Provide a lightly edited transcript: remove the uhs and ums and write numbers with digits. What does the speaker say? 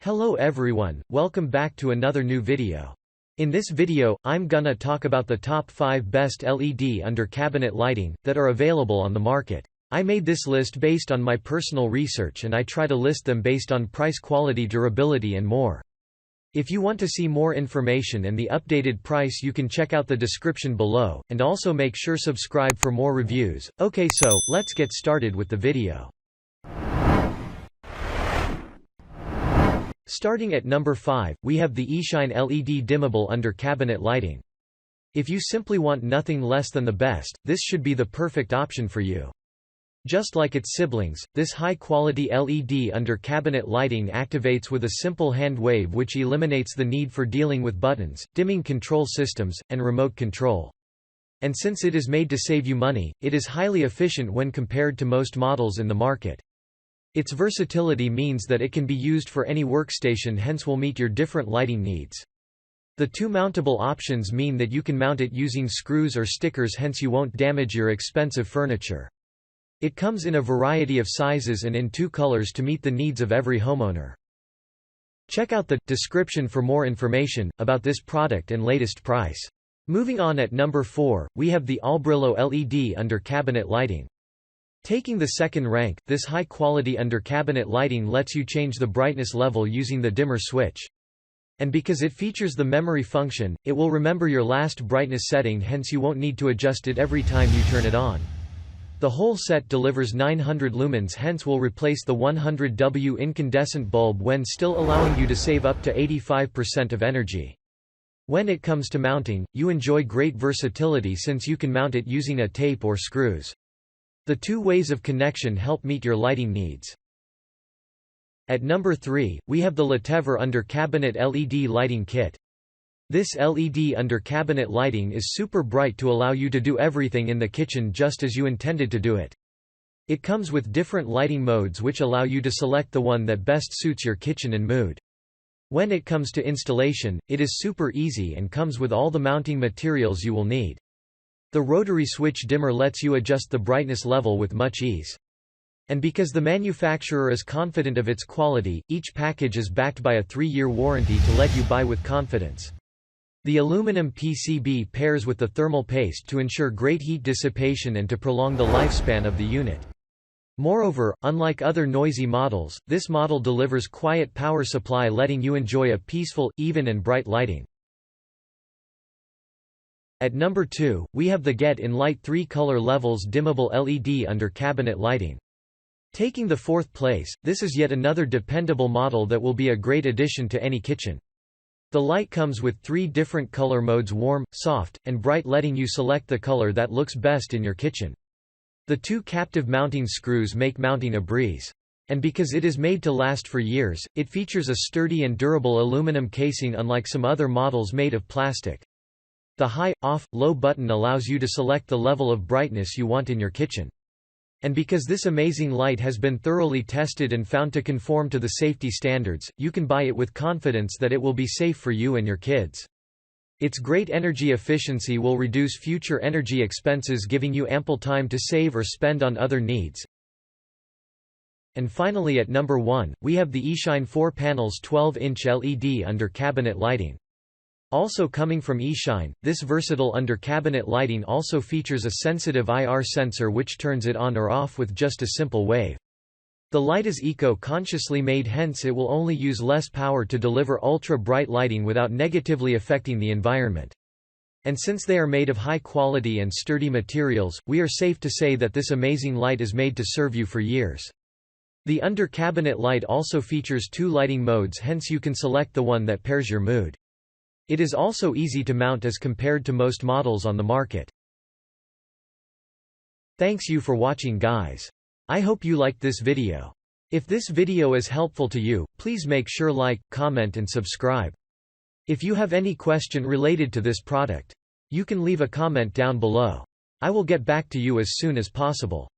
Hello everyone, welcome back to another new video. In this video, I'm gonna talk about the top 5 best LED under cabinet lighting that are available on the market. I made this list based on my personal research and I try to list them based on price, quality, durability and more. If you want to see more information and the updated price, you can check out the description below, and also make sure subscribe for more reviews. Okay, so let's get started with the video. Starting at number 5, we have the EShine LED Dimmable under cabinet lighting. If you simply want nothing less than the best, this should be the perfect option for you. Just like its siblings, this high-quality LED under cabinet lighting activates with a simple hand wave which eliminates the need for dealing with buttons, dimming control systems, and remote control. And since it is made to save you money, it is highly efficient when compared to most models in the market. Its versatility means that it can be used for any workstation, hence will meet your different lighting needs. The two mountable options mean that you can mount it using screws or stickers, hence you won't damage your expensive furniture. It comes in a variety of sizes and in 2 colors to meet the needs of every homeowner. Check out the description for more information about this product and latest price. Moving on, at number 4, we have the Albrillo LED under cabinet lighting. Taking the second rank, this high-quality under-cabinet lighting lets you change the brightness level using the dimmer switch. And because it features the memory function, it will remember your last brightness setting, hence you won't need to adjust it every time you turn it on. The whole set delivers 900 lumens, hence will replace the 100W incandescent bulb when still allowing you to save up to 85% of energy. When it comes to mounting, you enjoy great versatility since you can mount it using a tape or screws. The 2 ways of connection help meet your lighting needs. At number 3, we have the Litever under cabinet LED lighting kit. This LED under cabinet lighting is super bright to allow you to do everything in the kitchen just as you intended to do it. It comes with different lighting modes which allow you to select the one that best suits your kitchen and mood. When it comes to installation, it is super easy and comes with all the mounting materials you will need. The rotary switch dimmer lets you adjust the brightness level with much ease. And because the manufacturer is confident of its quality, each package is backed by a 3-year warranty to let you buy with confidence. The aluminum PCB pairs with the thermal paste to ensure great heat dissipation and to prolong the lifespan of the unit. Moreover, unlike other noisy models, this model delivers quiet power supply, letting you enjoy a peaceful, even and bright lighting. At number 2, we have the GetInLight 3 color levels dimmable LED under cabinet lighting. Taking the 4th place, this is yet another dependable model that will be a great addition to any kitchen. The light comes with 3 different color modes: warm, soft, and bright, letting you select the color that looks best in your kitchen. The 2 captive mounting screws make mounting a breeze. And because it is made to last for years, it features a sturdy and durable aluminum casing unlike some other models made of plastic. The high, off, low button allows you to select the level of brightness you want in your kitchen. And because this amazing light has been thoroughly tested and found to conform to the safety standards, you can buy it with confidence that it will be safe for you and your kids. Its great energy efficiency will reduce future energy expenses, giving you ample time to save or spend on other needs. And finally, at number 1, we have the EShine 4 panels 12-inch LED under cabinet lighting. Also coming from EShine, this versatile under cabinet lighting also features a sensitive IR sensor which turns it on or off with just a simple wave. The light is eco-consciously made, hence it will only use less power to deliver ultra-bright lighting without negatively affecting the environment. And since they are made of high quality and sturdy materials, we are safe to say that this amazing light is made to serve you for years. The under cabinet light also features 2 lighting modes, hence you can select the one that pairs your mood. It is also easy to mount as compared to most models on the market. Thanks you for watching, guys. I hope you liked this video. If this video is helpful to you, please make sure like, comment and subscribe. If you have any question related to this product, you can leave a comment down below. I will get back to you as soon as possible.